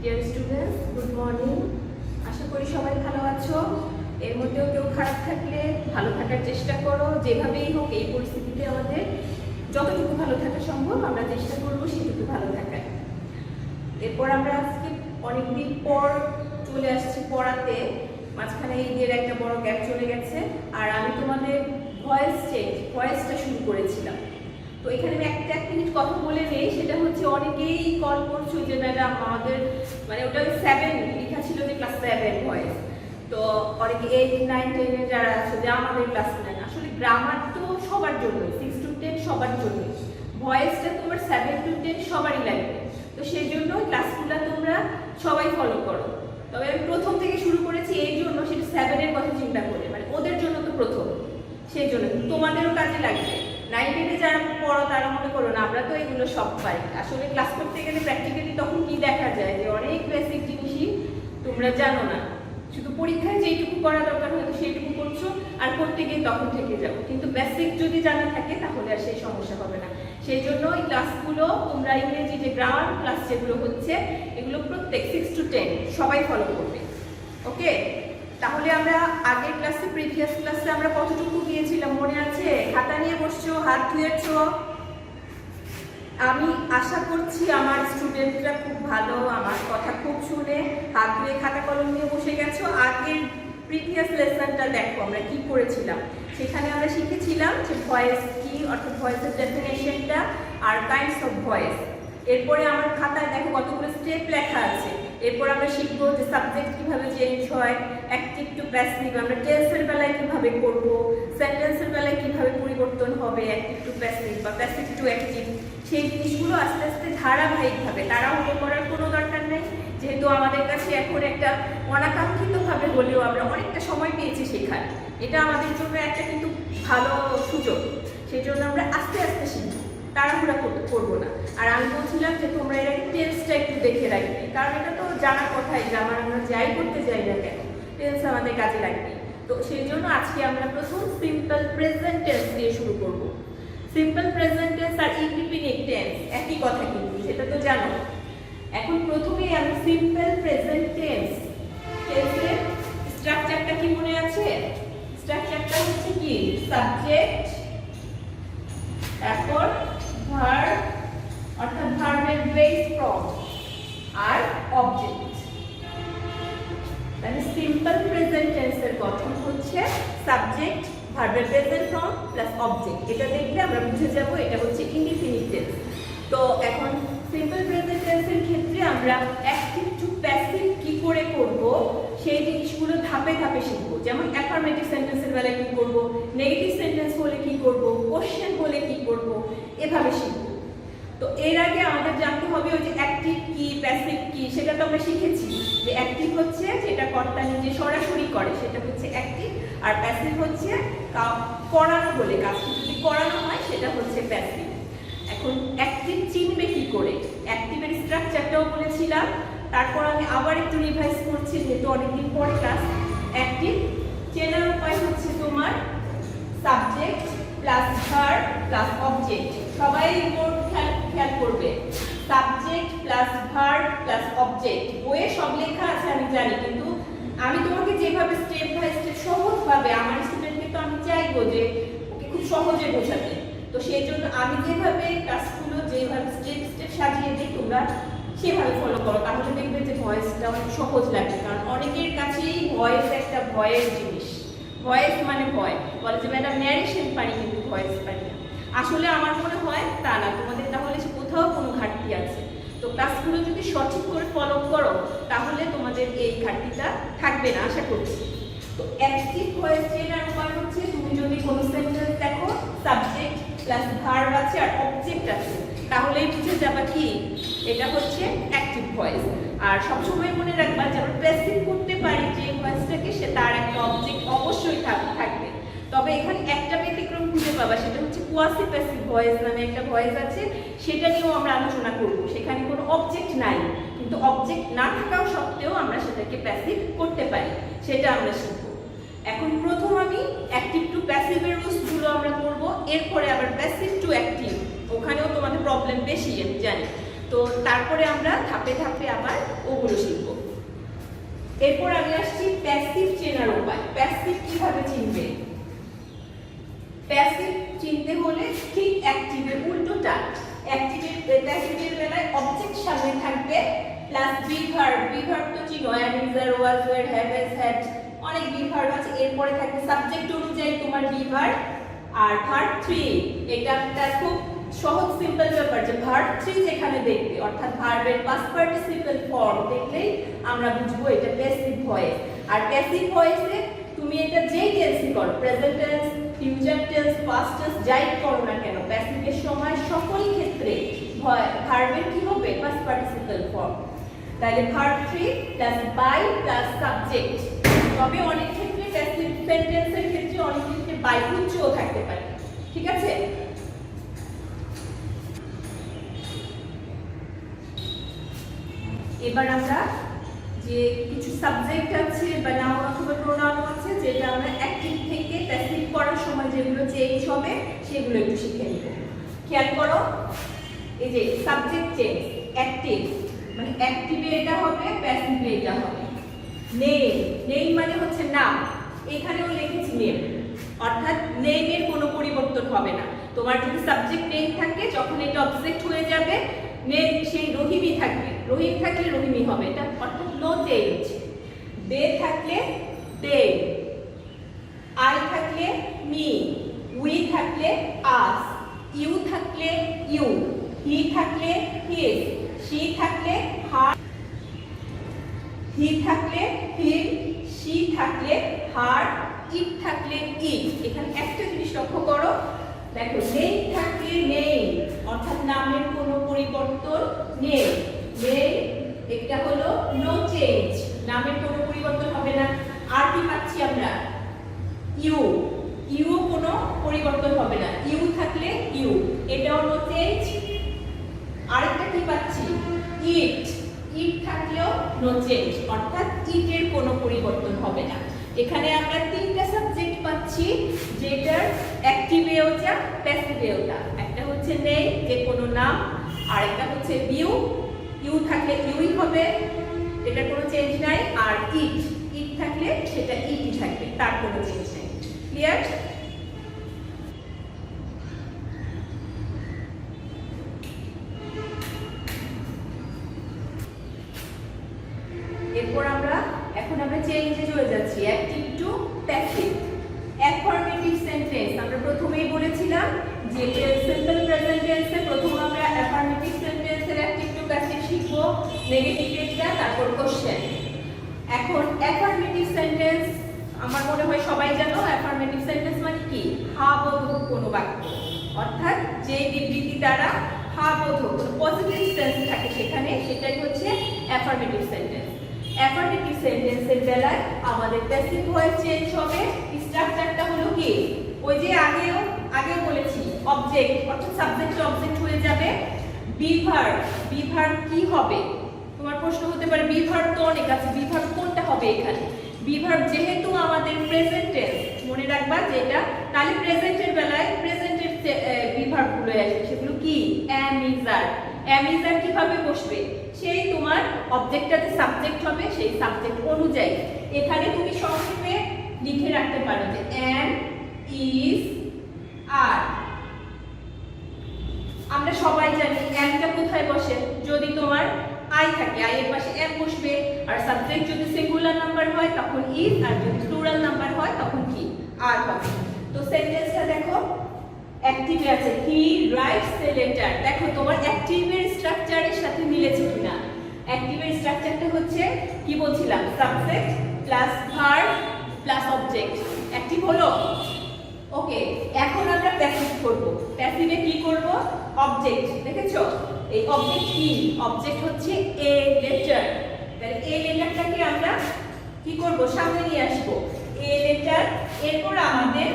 Deer students, good morning. আশা করি সবাই ভালো আছো। এর মধ্যেও কেউ খারাপ থাকলে ভালো থাকার চেষ্টা করো। যেভাবেই হোক এই পরিস্থিতিতে আমাদের যতটুকু ভালো থাকা সম্ভব আমরা চেষ্টা করবো সেটুকু ভালো থাকার। এরপর আমরা আজকে অনেকদিন পর চলে আসছি পড়াতে। মাঝখানে ঈদের একটা বড় গ্যাপ চলে গেছে, আর আমি তোমাদের ভয়েসটা শুরু করেছিলাম। তো এখানে আমি একটা মিনিট কথা বলে নেই। সেটা হচ্ছে অনেকেই কল করছো যে ম্যাডাম আমাদের মানে ওটা 7 লেখা ছিল যে ক্লাস 7 ভয়েস। তো অনেকে 8, 9, 10 যারা আছে যে আমাদের ক্লাস 9। আসলে গ্রামার তো সবার জন্য, 6 to 10 সবার জন্য। ভয়েসটা তোমার 7 to 10 সবারই লাগবে। তো সেই জন্য ক্লাসগুলো তোমরা সবাই ফলো করো। তবে আমি প্রথম থেকে শুরু করেছি এই জন্য, সেটা 7 এর কথা চিন্তা করে, মানে ওদের জন্য তো প্রথম, সেই জন্য তোমাদেরও কাজে লাগবে। 9, 10 এ যারা পড়ো তারা মনে করো না আমরা তো এগুলো সব পাই। আসলে ক্লাস করতে গেলে প্র্যাকটিক্যালি তখন কি দেখা যায় যে অনেক বেসিক জিনিসই তোমরা জানো না। শুধু পরীক্ষায় যেইটুকু করা দরকার হয়তো সেইটুকু করছো, আর করতে গিয়ে তখন থেকে যাবো। কিন্তু বেসিক যদি জানা থাকে তাহলে আর সেই সমস্যা হবে না। সেই জন্য এই ক্লাসগুলো তোমরা ইংরেজি যে গ্রামার ক্লাস যেগুলো হচ্ছে এগুলো প্রত্যেক 6 to 10 সবাই ফলো করবে। ওকে, তাহলে আমরা আগের ক্লাসে, প্রিভিয়াস ক্লাসে আমরা কতটুকু গিয়েছিলাম মনে আছে? খাতা নিয়ে বসছো, হাত ধুয়েছো। আমি আশা করছি আমার স্টুডেন্টরা খুব ভালো, আমার কথা খুব শুনে হাত ধুয়ে খাতা কলম নিয়ে বসে গেছো। আগের প্রিভিয়াস লেসনটা দেখো আমরা কি করেছিলাম। সেখানে আমরা শিখেছিলাম যে ভয়েস কি, অর্থাৎ ভয়েসের ডেফিনেশনটা আর কাইন্ডস অফ ভয়েস। এরপরে আমার খাতায় দেখো কতগুলো স্টেপ লেখা আছে। এরপর আমরা শিখবো যে সাবজেক্ট কিভাবে চেঞ্জ হয়, অ্যাক্টিভ টু প্যাসিভ আমরা টেন্সের বেলায় কিভাবে করব, সেন্টেন্সের বেলায় কিভাবে পরিবর্তন হবে অ্যাক্টিভ টু প্যাসিভ বা প্যাসিভ টু অ্যাক্টিভ। সেই জিনিসগুলো আস্তে আস্তে ধারাবাহিকভাবে, তাড়াহুড়ো করার কোনো দরকার নেই। যেহেতু আমাদের কাছে এখন একটা অনাকাঙ্ক্ষিতভাবে হলেও আমরা অনেকটা সময় পেয়েছি শেখার, এটা আমাদের জন্য একটা কিন্তু ভালো সুযোগ। সেই জন্য আমরা আস্তে আস্তে শিখবো, তাড়াহুড়া করবো না। আর আমি বলছিলাম যে তোমরা এর টেন্সটা একটু দেখে রাখবে, কারণ এটা তো জানার কথাই যে আমরা যাই করতে যাই না কেন টেন্স আমাদের কাজে লাগবে। তো সেই জন্য আজকে আমরা প্রথম সিম্পল প্রেজেন্ট টেন্স দিয়ে শুরু করব। সিম্পল প্রেজেন্ট টেন্স আর ইনডিফিনিট টেন্স একই কথা কিন্তু, সেটা তো জানো। এখন প্রথমেই আমি সিম্পল প্রেজেন্ট টেন্স টেন্সের স্ট্রাকচারটা কি মনে আছে? স্ট্রাকচারটা হচ্ছে কি, সাবজেক্ট, তারপর ভার্ব অর্থাৎ ভার্বের বেস ফর্ম, আর অবজেক্ট। মানে সিম্পল প্রেজেন্ট টেন্সের গঠন হচ্ছে সাবজেক্ট, ভার্বের প্রেজেন্ট ফর্ম প্লাস অবজেক্ট। এটা দেখলে আমরা বুঝে যাব এটা হচ্ছে ইনডিফিনিট টেন্স। তো এখন সিম্পল প্রেজেন্ট টেন্সের ক্ষেত্রে আমরা অ্যাক্টিভ টু প্যাসিভ কি করে করব সেই জিনিসগুলো ধাপে ধাপে শিখব। যেমন অ্যাফার্মেটিভ সেন্টেন্সের বেলায় কি করব, নেগেটিভ সেন্টেন্স হলে কি করব, কোশ্চেন হলে কি করব, এভাবে শিখব। তো এর আগে আমাদের জানতে হবে ওই যে অ্যাক্টিভ কি প্যাসিভ কি, সেটা তো আমরা শিখেছি যে অ্যাক্টিভ হচ্ছে যেটা কর্তা নিজে সরাসরি করে সেটা হচ্ছে অ্যাক্টিভ, আর প্যাসিভ হচ্ছে করানো হলে, কাজটি যদি করানো হয় সেটা হচ্ছে প্যাসিভ। এখন অ্যাক্টিভ চিনবে কি করে, অ্যাক্টিভের স্ট্রাকচারটাও বলেছিলাম। তারপর আমি আবার একটু রিভাইজ করছি যেহেতু অনেকদিন পরে ক্লাস। অ্যাক্টিভ চেনার উপায় হচ্ছে তোমার subject plus verb plus object. সবাই বোর্ড খেয়াল করবে, subject plus verb plus object. বইয়ে সব লেখা আছে আমি জানি, কিন্তু আমি তোমাকে যেভাবে স্টেপ বাই স্টেপ সহজভাবে, আমার স্টুডেন্টকে তো আমি চাইবো যে ওকে খুব সহজে বোঝাতে। তো সেই জন্য আমি যেভাবে ক্লাসগুলো যেভাবে স্টেপ স্টেপ সাজিয়ে দিই তোমরা সেভাবে ফলো করো, তাহলে দেখবে যে ভয়েসটা অনেক সহজ লাগে। কারণ অনেকের কাছেই ভয়েস একটা ভয়ের জিনিস। ভয়েস মানে ভয়, বলে যে ম্যাডাম ন্যারেশন পারি কিন্তু ভয়েস পারি না। আসলে আমার মনে হয় তা না, তোমাদের তাহলে কোথাও কোনো ঘাটতি আছে। তো ক্লাসগুলো যদি সঠিক করে ফলো করো তাহলে তোমাদের এই ঘাটতিটা থাকবে না আশা করছি। তো অ্যাক্টিভ ভয়েস চেনার উপায় হচ্ছে তুমি যদি কোনো সেন্টেন্স দেখো সাবজেক্ট প্লাস ভার্ব আছে আর অবজেক্ট আছে, তাহলেই বুঝে যাবা কি এটা হচ্ছে অ্যাক্টিভ ভয়েস। আর সবসময় মনে রাখবা যে আমরা প্যাসিভ করতে পারি যে ভয়েসটাকে, সে তার একটা অবজেক্ট অবশ্যই থাকবে। তবে এখানে একটা ব্যতিক্রম খুঁজে পাবা, সেটা হচ্ছে কোয়াসি প্যাসিভ ভয়েস নামে একটা ভয়েস আছে, সেটা নিয়েও আমরা আলোচনা করব। সেখানে কোনো অবজেক্ট নাই, কিন্তু অবজেক্ট না থাকাও সত্ত্বেও আমরা সেটাকে প্যাসিভ করতে পারি, সেটা আমরা শিখব। এখন প্রথম আমি অ্যাক্টিভ টু প্যাসিভের রুলসগুলো আমরা করব, এরপরে আবার প্যাসিভ টু অ্যাক্টিভ, ওখানেও তোমাদের প্রবলেম বেশি আমি জানি। তো তারপরে আমরা ধাপে ধাপে আবার ওগুলো শিখব। এরপর আমি আসছি প্যাসিভ চেনার উপায়। প্যাসিভ কিভাবে চিনবে? প্যাসিভ চিনতে হলে ঠিক অ্যাক্টিভের উল্টোটা। প্যাসিভের বেলায় অবজেক্ট সামনে থাকবে প্লাস বিভার্ব। বিভার্ব তো চিনো, am, is, are, was, were, have, has, had, অনেক বিভার্ব আছে। এরপরে থাকবে সাবজেক্ট অনুযায়ী তোমার বিভার্ব আর ভার্ব 3। এটা একটা খুব সহজ সিম্পল ব্যাপার যে ভার্ব 3 যেখানে দেখবে অর্থাৎ ভার্বের পাস্ট পার্টিসিপল ফর্ম দেখলেই আমরা বুঝবো এটা প্যাসিভ ভয়েস। আর প্যাসিভ ভয়েসে তুমি এটা যেই টেন্সই করো, present tense, future tense, past tense যাই করো না কেন, প্যাসিভের সময় সকল ক্ষেত্রে ভার্বের কি হবে? Past participle form. তাহলে verb 3 plus by plus subject. তবে অনেক ক্ষেত্রে প্যাসিভ সেন্টেন্সের ক্ষেত্রে অনেক ক্ষেত্রে বাই উচ্চও থাকতে পারে। ঠিক আছে? এবার আমরা যে কিছু সাবজেক্ট আছে বা নাউন অথবা প্রোনাউন আছে যেটা আমরা অ্যাক্টিভ থেকে প্যাসিভ করার সময় যেগুলো চেঞ্জ হবে সেগুলো একটু শিখে নিব। খেয়াল করো, এই যে সাবজেক্ট চেঞ্জ, অ্যাক্টিভ মানে অ্যাক্টিভে এটা হবে, প্যাসিভে এটা হবে। নেম, নেম মানে হচ্ছে নাম, এখানেও লিখেছি নেম, অর্থাৎ নেমের কোনো পরিবর্তন হবে না। তোমার যদি সাবজেক্ট নেম থাকে, যখন এটা অবজেক্ট হয়ে যাবে নেম সেই রহিমই থাকবে, রহিম থাকলে রহিমই হবে, এটা অর্থাৎ নো চেঞ্জ। দে থাকলে দে, আই থাকলে মি, উই থাকলে আস, ইউ থাকলে ইউ, হি থাকলে হিজ, শি থাকলে হার, হি থাকলে হিম, শি থাকলে হার, ইট থাকলে ইট। এখানে একটা জিনিস লক্ষ্য করো, দেখো নেই থাকলে নেই অর্থাৎ নামের কোনো পরিবর্তন নেই, নেই এটা হলো নো চেঞ্জ, নামের কোনো পরিবর্তন হবে না। আর কি পাচ্ছি আমরা? ইউ, ইউ কোনো পরিবর্তন হবে না, ইউ থাকলে ইউ, এটাও নো চেঞ্জ। আরেকটা কি পাচ্ছি? ইট, ইট থাকলেও নো চেঞ্জ অর্থাৎ ইটের কোনো পরিবর্তন হবে না। এখানে আমরা তিনটা সাবজেক্ট পাচ্ছি যেটার অ্যাক্টিভেও যা প্যাসিভেও যা। একটা হচ্ছে নেই যে কোনো নাম, আরেকটা হচ্ছে ইউ, ইউ থাকলে ইউই হবে, এটা কোনো চেঞ্জ নাই। আর ইট, ইট থাকলে সেটা ইটই থাকবে, তার কোনো চেঞ্জ নেই। ক্লিয়ার? এরপর এখন আমরা চেঞ্জে চলে যাচ্ছি, active to passive. Affirmative sentence আমরা প্রথমেই বলেছিলাম যে সিম্পল প্রেজেন্ট টেন্সে প্রথম আমরা অ্যাফার্মেটিভ সেন্টেন্সের অ্যাক্টিভ টু প্যাসিভ শিখবো, নেগেটিভ টেন্সটা, তারপর কোশ্চেন। এখন অ্যাফার্মেটিভ সেন্টেন্স আমার মনে হয় সবাই জানো। অ্যাফার্মেটিভ সেন্টেন্স মানে কি? হ্যাঁ বোধক কোনো বাক্য, অর্থাৎ যে বিবৃতি দ্বারা হ্যাঁ বোধক পজিটিভ সেন্স থাকে সেখানে, সেটাই হচ্ছে অ্যাফার্মেটিভ সেন্টেন্স। অ্যাফার্মেটিভ সেন্টেন্সের বেলায় আমাদের প্যাসিভ ভয়েস চেঞ্জ হবে। স্ট্রাকচারটা হলো কি? ওই যে আগেও বলেছি, অবজেক্ট অর্থাৎ সাবজেক্ট অবজেক্ট হয়ে যাবে। বিভার্ব, বিভার্ব কি হবে? তোমার প্রশ্ন হতে পারে বিভার্ব তো অনেক আছে, বিভার্ব কোনটা হবে এখানে? বিভার্ব যেহেতু আমাদের প্রেজেন্ট টেন্স, মনে রাখবা যেটা, তাহলে প্রেজেন্টের বেলায় প্রেজেন্টের বিভার্ব গুলো আসবে, সেগুলো কি? am, is, are। am, is, are কিভাবে বসবে? সেই তোমার অবজেক্টটাতে সাবজেক্ট হবে, সেই সাবজেক্ট অনুযায়ী এখানে তুমি সংক্ষেপে লিখে রাখতে পারো যে am, is, are। আমরা সবাই জানি আমটা কোথায় বসে? যদি তোমার আই থাকে, আই এর পাশে am বসবে, আর সাবজেক্ট যদি সিঙ্গুলার নাম্বার হয় তখন is, আর যদি প্লুরাল নাম্বার হয় তখন কি? are হবে। তো সেন্টেন্সটা দেখো, অ্যাক্টিভে আছে, হি রাইটস দ্য লেটার। দেখো তোমার অ্যাক্টিভের স্ট্রাকচারের সাথে মিলেছে কিনা। অ্যাক্টিভের স্ট্রাকচারটা হচ্ছে কি বলছিলাম? Subject plus verb plus object. Active হলো? ওকে, এখন আমরা প্যাসিভ করব। প্যাসিভে কি করব? অবজেক্ট। দেখেছো এই অবজেক্ট কি? অবজেক্ট হচ্ছে এ লেটার। তাহলে এ লেটারটাকে আমরা কি করব? সামনে নিয়ে আসবো, এ লেটার। এরপর আমাদের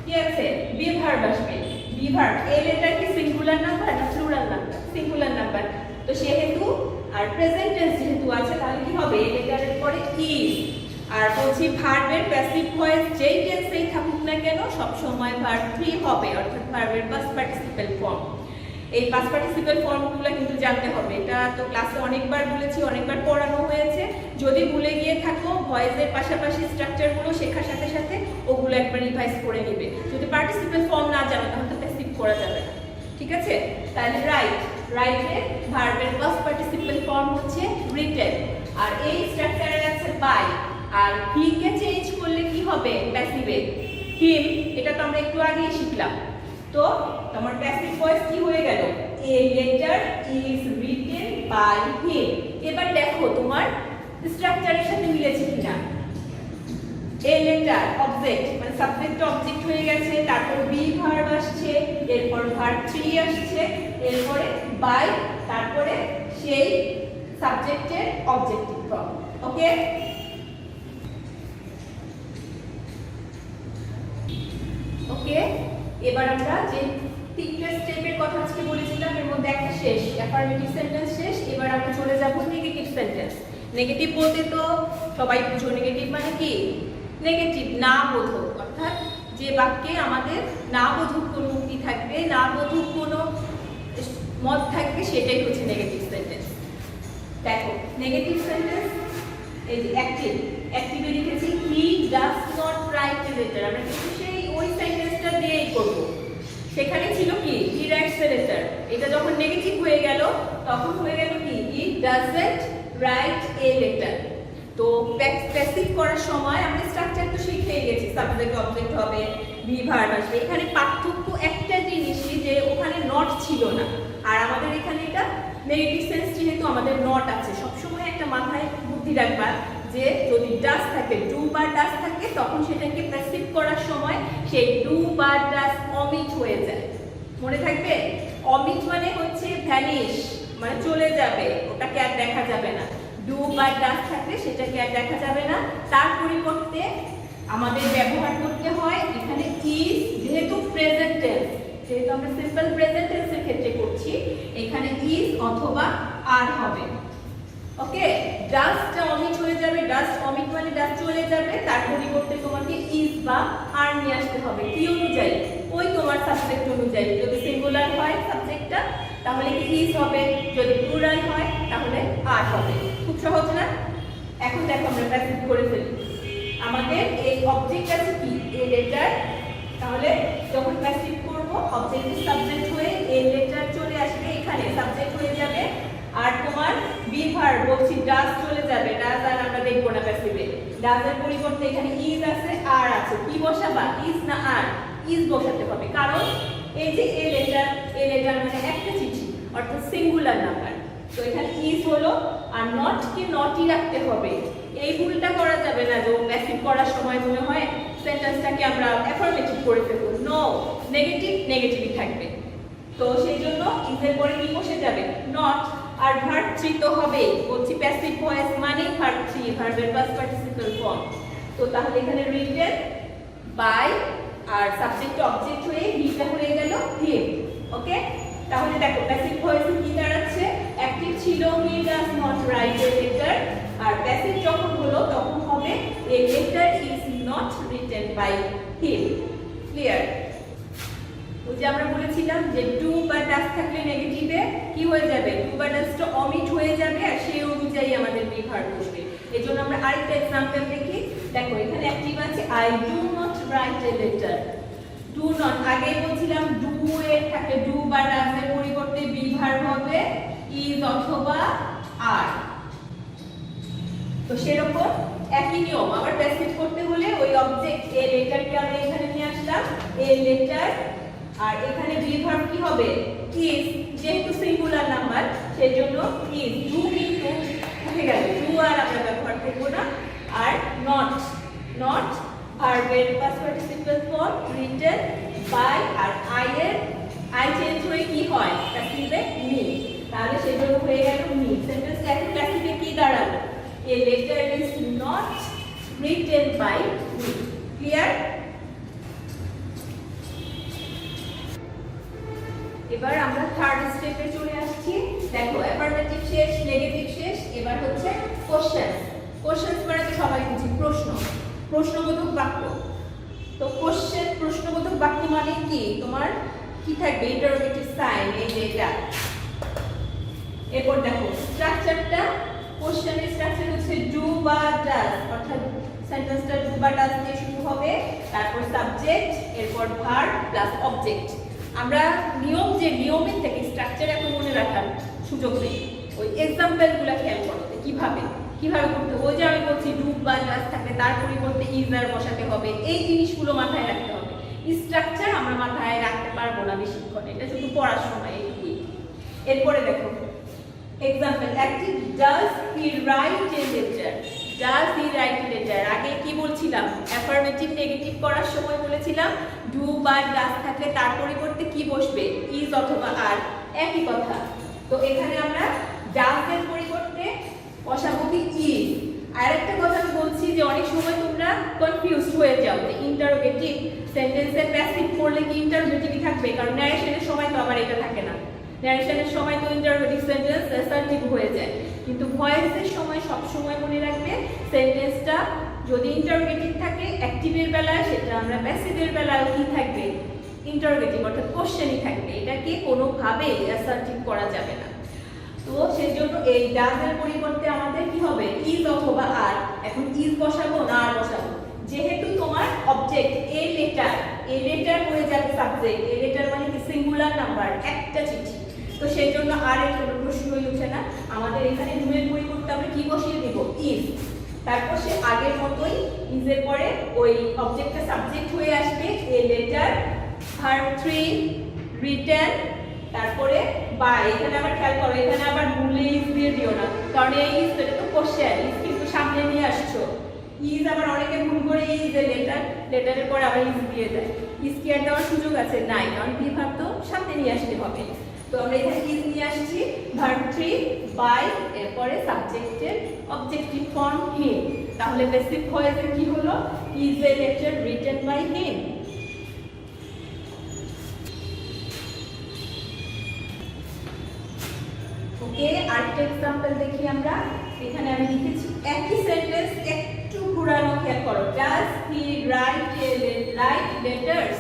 কি আছে? বিভার্ব আসবে। বিভার্ব, এ লেটার কি সিঙ্গুলার নাম্বার না প্লুরাল নাম্বার? Singular number. তো সেহেতু আর প্রেজেন্ট টেন্স যেহেতু আছে তাহলে কি হবে? এ লেটারের পরে ইজ। আর বলছি ভার্বের প্যাসিভ ভয়েস যেই টেন্সেই থাকুক না কেন সব সময় ভার্ব 3 হবে, অর্থাৎ ভার্বের পাস্ট পার্টিসিপল ফর্ম। এই পাস্ট পার্টিসিপল ফর্মগুলো কিন্তু জানতে হবে। এটা তো ক্লাসে অনেকবার বলেছি, অনেকবার পড়ানো হয়েছে। যদি ভুলে গিয়ে থাকো ভয়েসের পাশাপাশি স্ট্রাকচারগুলো শেখার সাথে সাথে ওগুলো একবার রিভাইজ করে নেবে। যদি পার্টিসিপল ফর্ম না জানো তাহলে তো প্যাসিভ করা যাবে না, ঠিক আছে? তাহলে রাইটে ভার্বের পাস্ট পার্টিসিপল ফর্ম হচ্ছে রিটেন, আর এই স্ট্রাকচারে আছে by, R he K change করলে কি হবে প্যাসিভে? হিম, এটা তো আমরা একটু আগেই শিখলাম। তো তোমার প্যাসিভ ভয়েস কি হয়ে গেল? A letter is written by him. এবার দেখো তোমার স্ট্রাকচারের সাথে মিলেছে কিনা। এ লেটার অবজেক্ট মানে সাবজেক্ট অবজেক্ট হয়ে গেছে, তারপর বি ভার্ব আসছে, এরপর ভার্ব 3 আসছে, এরপরে বাই, তারপরে সেই সাবজেক্টের অবজেক্টিভ ফর্ম। ওকে, ওকে। এবার আমরা যে তিনটা স্টেপের কথা আজকে বলেছিলাম এর মধ্যে একটা শেষ, অ্যাফার্মেটিভ সেন্টেন্স শেষ। এবার আমরা চলে যাব নেগেটিভ সেন্টেন্স। নেগেটিভ বলতে তো সবাই বুঝো, নেগেটিভ মানে কি? নেগেটিভ না বোধক, অর্থাৎ যে বাক্যে আমাদের না বোধক কোনো উক্তি থাকবে, না বোধক কোনো মত থাকবে, সেটাই হচ্ছে নেগেটিভ সেন্টেন্স। দেখো নেগেটিভ সেন্টেন্স, এই যে অ্যাক্টিভে লিখেছি হি does not write a letter. আমরা কিন্তু সেই ওই সেন্টেন্সটা দিয়েই করব। সেখানে ছিল কি হি রাইটস এ লেটার, এটা যখন নেগেটিভ হয়ে গেল তখন হয়ে গেল কি he doesn't right a letter. তো প্যাসিভ করার সময় আমরা স্ট্রাকচার তো শিখেই গেছি, সাবজেক্ট অবজেক্ট হবে, বি ভার্ব আসবে। এখানে পার্থক্য একটা জিনিসই যে ওখানে নট ছিল না, আর আমাদের এখানে এটা নেগেটিভ সেন্স যেহেতু আমাদের নট আছে। সবসময় একটা মাথায় বুদ্ধি রাখবা যে যদি ডাজ থাকে, ডু বা ডাজ থাকে, তখন সেটাকে প্যাসিভ করার সময় সেই ডু বা ডাজ অমিট হয়ে যায়। মনে থাকবে, অমিট মানে হচ্ছে ভ্যানিশ, মানে চলে যাবে, ওটাকে আর দেখা যাবে না। ডু বা ডাজ থাকলে সেটাকে আর দেখা যাবে না, তার পরিবর্তে আমাদের ব্যবহার করতে হয় এখানে ইজ, যেহেতু প্রেজেন্ট টেন্স, যেহেতু আমরা সিম্পল প্রেজেন্ট টেন্সের ক্ষেত্রে করছি, এখানে ইজ অথবা আর হবে। ওকে, ডাজটা অমিট হয়ে যাবে, ডাজ অমিট মানে ডাজ চলে যাবে, তার পরিবর্তে তোমাকে ইজ বা আর নিয়ে আসতে হবে। কি অনুযায়ী? ওই তোমার সাবজেক্ট অনুযায়ী। যদি সিঙ্গুলার হয় সাবজেক্টটা তাহলে কি ইজ হবে, যদি প্লুরাল হয় তাহলে আর হবে। খুব সহজ না? এখন দেখো আমরা প্যাসিভ করে ফেলি। আমাদের এই অবজেক্ট আছে কি এ লেটার, তাহলে যখন প্যাসিভ করব অবজেক্ট সাবজেক্ট হয়ে এ লেটার চলে আসবে, এখানে সাবজেক্ট হয়ে যাবে, আর তোমার বি ভার্ব বলছি ডাজ চলে যাবে। ডাজ আর আমরা দেখব না প্যাসিভে, ডাজের পরিবর্তে এখানে ইজ আছে আর আছে। কি বসাবা? ইজ না আর? ইজ বসাতে হবে, কারণ এই যে এ লেটার মানে একটা চিঠি, অর্থাৎ সিঙ্গুলার নাম্বার। তো এখানে ইজ হলো, আর নট কে নটই রাখতে হবে। এই ভুলটা করা যাবে না যে প্যাসিভ করার সময় মনে হয় সেন্টেন্সটাকে আমরা অ্যাফার্মেটিভ করে ফেলবো। নো, নেগেটিভই থাকবে। তো সেই জন্য ইজের পরে কি বসে যাবে? নট। আর ভার্ব 3 তো হবে, বলছি প্যাসিভ ভয়েস মানে ভার্ব 3, ভার্বের পাস্ট পার্টিসিপল ফর্ম। তো তাহলে এখানে রিটেন বাই আর সাবজেক্ট অবজেক্ট হয়ে হিটা হয়ে গেল হিম। ওকে, তাহলে দেখো প্যাসিভ ভয়েসে কি দাঁড়াচ্ছে? অ্যাক্টিভ ছিল he does not write a letter, আর প্যাসিভ যখন হলো তখন হবে a letter is not written by him. Clear? ওই যে আমরা বলেছিলাম যে ডু বা ডাজ থাকলে নেগেটিভে কি হয়ে যাবে? ডু বা ডাজটা অমিট হয়ে যাবে, আর সেই অনুযায়ী আমাদের বি ভার্ব বসবে। এজন্য আমরা আরেকটা एग्जांपल দেখি। দেখো এখানে অ্যাক্টিভ আছে I do not write a letter. Do not আগে বলছিলাম ডু এর থাকে ডু বা ডাজের পরিবর্তে বি ভার্ব হবে ইজ অথবা আর। তো সেরকম একই নিয়ম, আবার প্যাসিভ করতে হলে ওই অবজেক্ট এ লেটারকে আমরা এখানে নিয়ে আসলাম, এ লেটার, আর এখানে বি ভার্ব কি হবে? ইজ, যেহেতু সিঙ্গুলার নাম্বার সেজন্য ইজ। ডু কিন্তু উঠে গেল, ডু আর আমরা ব্যবহার করব না। আর নট ভার্বের past participle form written by, আর আই চেঞ্জ হয়ে কি হয়? প্যাসিভে মি, তাহলে সেজন্য হয়ে গেল মি। সেন্টেন্সটা এখন প্যাসিভে কি দাঁড়ালো? A letter is not written by me. Clear? এবার আমরা থার্ড স্টেপে চলে আসছি। দেখো অ্যাফার্মেটিভ শেষ, নেগেটিভ শেষ, এবার হচ্ছে কোশ্চেন। কোশ্চেনস মানে তো সবাই বুঝি প্রশ্ন, প্রশ্নবোধক বাক্য। তো কোশ্চেন প্রশ্নবোধক বাক্য মানে কি? তোমার কি থাকবে ইন্টারোগেটিভ সাইন, এই যে এটা। এরপর দেখো স্ট্রাকচারটা, কোশ্চেনের স্ট্রাকচার হচ্ছে ডু বা ডাজ, অর্থাৎ সেন্টেন্সটা ডু বা ডাজ দিয়ে শুরু হবে, তারপর সাবজেক্ট, এরপর ভার্ব প্লাস অবজেক্ট। আমরা নিয়মের থেকে স্ট্রাকচার এত মনে রাখার সুযোগ নেই, ওই এক্সাম্পলগুলো খেয়াল করো কিভাবে করতে। ওই যে আমি বলছি ডু বা ডাজ থাকলে তার পরিবর্তে ইজ আর বসাতে হবে, এই জিনিসগুলো মাথায় রাখতে হবে। স্ট্রাকচার আমরা মাথায় রাখতে পারবো না বেশিক্ষণ, এটা শুধু পড়ার সময় এইটুকুই। এরপরে দেখো example, active does he write a letter, does he write a letter. আগে কি বলছিলাম, অ্যাফার্মেটিভ নেগেটিভ করার সময় বলেছিলাম ডু বা ডাজ থাকলে তার পরিবর্তে কি বসবে, ইজ অথবা আর, একই কথা। তো এখানে আমরা ডাজ এর পরিবর্তে বসাবো কি ইজ। আরেকটা কথা আমি বলছি যে অনেক সময় তোমরা কনফিউজড হয়ে যাও যে ইন্টারোগেটিভ সেন্টেন্সে প্যাসিভ করলে কি ইন্টারোগেটিভই থাকবে, কারণ ন্যারেশনের সময় তো আবার এটা থাকে না। ন্যারেশনের সময় তো ইন্টারোগেটিভ সেন্টেন্স অ্যাসার্টিভ হয়ে যায়, কিন্তু ভয়েসের সময় সব সময় মনে রাখবে সেন্টেন্সটা যদি ইন্টারোগেটিভ থাকে অ্যাক্টিভের বেলায়, সেটা আমরা প্যাসিভের বেলায় কি থাকবে, ইন্টারোগেটিভ অর্থাৎ কোশ্চেনই থাকবে, এটাকে কোনোভাবেই অ্যাসার্টিভ করা যাবে না। তো সেজন্য এই ডাজের পরিবর্তে আমাদের কি হবে, ইজ অথবা আর। এখন ইজ বসাবো না আর বসাবো, যেহেতু তোমার অবজেক্ট এ লেটার হয়ে যাবে সাবজেক্ট, এ লেটার মানে কি সিঙ্গুলার নাম্বার, একটা চিঠি, তো সেই জন্য আর এর কোনো প্রশ্নই উঠে না। আমাদের এখানে ডু এর পরিবর্তে আমরা কি বসিয়ে দেব, ইজ। তারপর সে আগের মতোই ইজের পরে ওই অবজেক্টটা সাবজেক্ট হয়ে আসবে, এ লেটার, ভার্ব 3 রিটেন, তারপরে বাই। এখানে আবার খেয়াল করো, এখানে আবার ভুলে ইজ দিয়ে দিও না, কারণ এই ইজ এটা তো কোশ্চেন, ইজ কিন্তু সামনে নিয়ে আসছো। ইজ আবার অনেকে ভুল করে ইজ এ লেটারের পরে আবার ইজ দিয়ে দেয়, ইজ কি আর দেওয়ার সুযোগ আছে, নাই, কারণ কি ভাব তো সামনে নিয়ে আসতে হবে। তো আমরা এখানে ইজ নিয়ে আসছি, ভার্ব 3 বাই, এরপরে সাবজেক্টের অবজেক্টিভ ফর্ম হিম। তাহলে প্যাসিভ ভয়েসে কি হলো, is a letter written by him. Okay, আরেকটা एग्जांपल দেখি আমরা। এখানে আমি লিখেছি একই সেন্টেন্স একটু ঘোরানো, খেয়াল করো, ডাজ হি রাইট লেটার্স।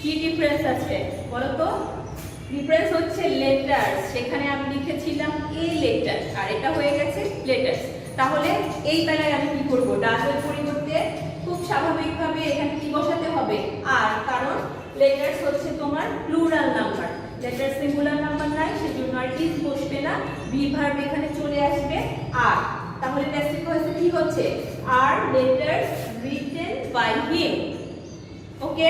কি ডিফারেন্স আছে বলো তো? ডিফারেন্স হচ্ছে লেটার্স, সেখানে আমি লিখেছিলাম এ লেটার আর এটা হয়ে গেছে লেটার্স। তাহলে এই বেলায় আমি কি করব, ডাজের পরিবর্তে খুব স্বাভাবিকভাবে এখানে কি বসাতে হবে, আর, কারণ লেটার্স হচ্ছে তোমার plural number, letter singular number নাই, সেজন্য আর ইজ বসবে না, বি ভার্ব এখানে চলে আসবে আর। তাহলে প্যাসিভ ভয়েসে কি হচ্ছে, আর লেটার্স রিটেন বাই হিম। ওকে,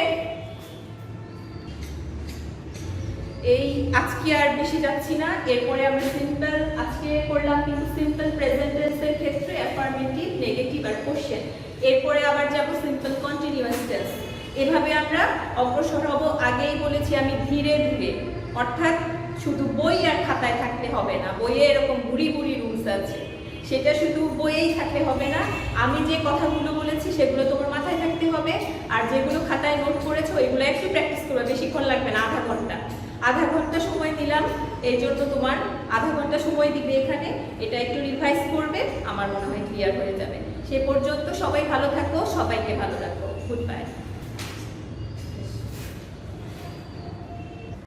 এই আজকে আর বেশি যাচ্ছি না। এরপরে আমরা সিম্পল আজকে করলাম কিন্তু সিম্পল প্রেজেন্ট টেন্সের ক্ষেত্রে অ্যাফার্মেটিভ, নেগেটিভ আর কোশ্চেন। এরপরে আবার যাব সিম্পল কন্টিনিউয়াস টেন্স। এভাবে আমরা অগ্রসর হব। আগেই বলেছি আমি ধীরে ধীরে, অর্থাৎ শুধু বই আর খাতায় থাকতে হবে না, বইয়ে এরকম বুড়ি রুলস আছে, সেটা শুধু বইয়েই থাকতে হবে না। আমি যে কথাগুলো বলেছি সেগুলো তোমার মাথায় থাকতে হবে, আর যেগুলো খাতায় নোট করেছো এগুলো একটু প্র্যাকটিস করবে, বেশিক্ষণ লাগবে না, আধা ঘন্টা সময় দিলাম, এই জন্য তোমার আধা ঘন্টা সময় দিবে এখানে, এটা একটু রিভাইজ করবে, আমার মনে হয় ক্লিয়ার হয়ে যাবে। সে পর্যন্ত সবাই ভালো থাকো, সবাইকে ভালো রাখো, গুড বাই।